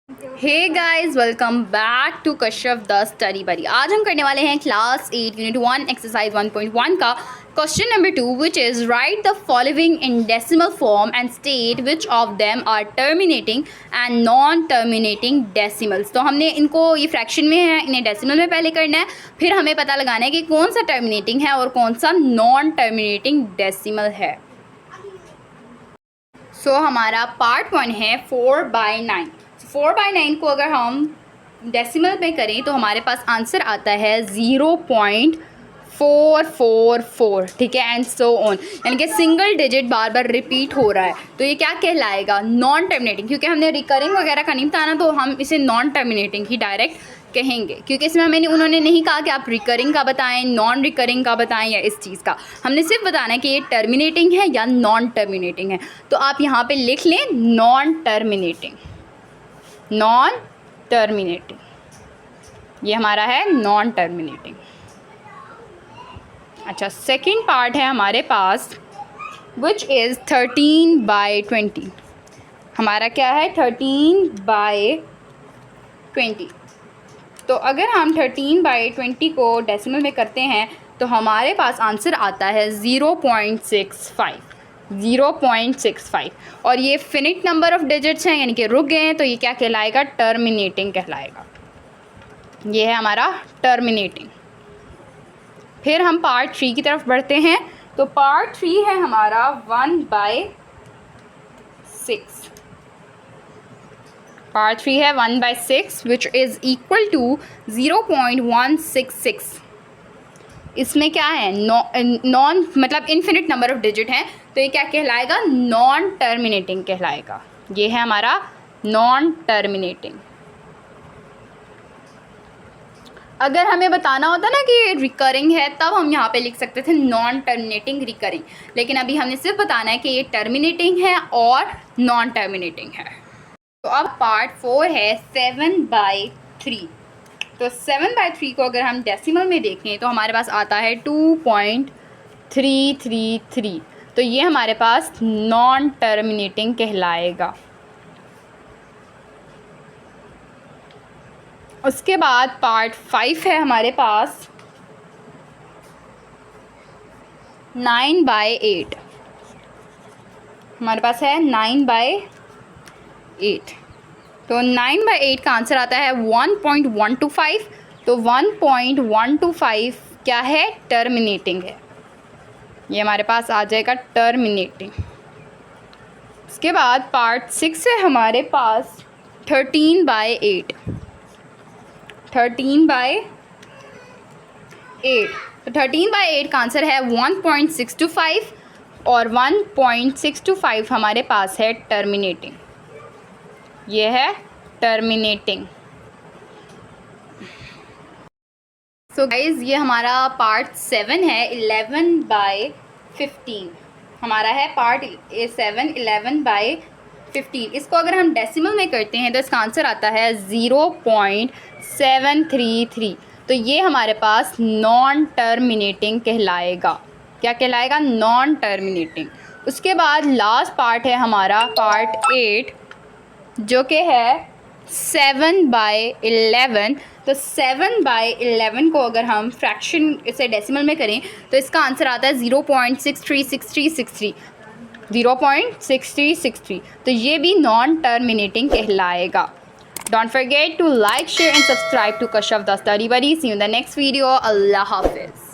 Hey guys, welcome back to Kashyap the study buddy. आज हम करने वाले हैं क्लास 8 यूनिट 1 एक्सरसाइज 1.1 का question number 2, which is write the following in decimal form and state which of them are terminating and non terminating decimals. तो हमने इनको, ये फ्रैक्शन में है, इन्हें डेसिमल में पहले करना है, फिर हमें पता लगाना है कि कौन सा टर्मिनेटिंग है और कौन सा नॉन टर्मिनेटिंग डेसिमल है। सो हमारा पार्ट 1 है 4/9। 4/9 को अगर हम डेसिमल में करें तो हमारे पास आंसर आता है 0.444, ठीक है, एंड सो ऑन, यानी कि सिंगल डिजिट बार बार रिपीट हो रहा है। तो ये क्या कहलाएगा? Non terminating. क्योंकि हमने रिकरिंग वगैरह का नहीं बताना, तो हम इसे नॉन टर्मिनेटिंग ही डायरेक्ट कहेंगे, क्योंकि इसमें उन्होंने नहीं कहा कि आप रिकरिंग का बताएं, नॉन रिकरिंग का बताएं या इस चीज़ का। हमने सिर्फ बताना है कि ये टर्मिनेटिंग है या नॉन टर्मिनेटिंग है। तो आप यहाँ पे लिख लें नॉन टर्मिनेटिंग, नॉन टर्मिनेटिंग, ये हमारा है नॉन टर्मिनेटिंग। अच्छा, सेकंड पार्ट है हमारे पास विच इज़ 13/20। हमारा क्या है? 13/20। तो अगर हम 13/20 को डेसिमल में करते हैं तो हमारे पास आंसर आता है 0.65। 0.65, और ये फिनिट नंबर ऑफ डिजिट्स हैं, यानी कि रुक गए हैं, तो ये क्या कहलाएगा? टर्मिनेटिंग कहलाएगा। ये है हमारा टर्मिनेटिंग। फिर हम पार्ट 3 की तरफ बढ़ते हैं। तो पार्ट 3 है हमारा 1/6। पार्ट 3 है 1/6 विच इज़ इक्वल टू 0.166। इसमें क्या है? नॉन मतलब इन्फिनिट नंबर ऑफ डिजिट हैं, तो ये क्या कहलाएगा? नॉन टर्मिनेटिंग कहलाएगा। ये है हमारा नॉन टर्मिनेटिंग। अगर हमें बताना होता ना कि रिकरिंग है, तब हम यहाँ पे लिख सकते थे नॉन टर्मिनेटिंग रिकरिंग, लेकिन अभी हमने सिर्फ बताना है कि ये टर्मिनेटिंग है और नॉन टर्मिनेटिंग है। तो अब पार्ट 4 है 7/3। तो 7/3 को अगर हम डेसिमल में देखें तो हमारे पास आता है 2.333। तो ये हमारे पास नॉन टर्मिनेटिंग कहलाएगा। उसके बाद पार्ट 5 है हमारे पास 9/8। हमारे पास है 9/8। तो 9/8 का आंसर आता है 1.125। तो 1.125 क्या है? टर्मिनेटिंग है। ये हमारे पास आ जाएगा टर्मिनेटिंग। उसके बाद पार्ट 6 है हमारे पास 13/8। 13/8। तो 13/8 का आंसर है 1.625, और 1.625 हमारे पास है टर्मिनेटिंग। ये है टर्मिनेटिंग। सो गाइज़, ये हमारा पार्ट 7 है 11/15। हमारा है पार्ट 7 11/15। इसको अगर हम डेसिमल में करते हैं तो इसका आंसर आता है 0.733। तो ये हमारे पास नॉन टर्मिनेटिंग कहलाएगा। क्या कहलाएगा? Non terminating. उसके बाद लास्ट पार्ट है हमारा पार्ट 8, जो कि है 7/11। तो 7/11 को अगर हम फ्रैक्शन इसे डेसिमल में करें तो इसका आंसर आता है 0.636363। 0.6363। तो ये भी नॉन टर्मिनेटिंग कहलाएगा। Don't forget to like, share and subscribe to Kashyap the study buddy. See you in the next video. अल्लाह हाफिज़।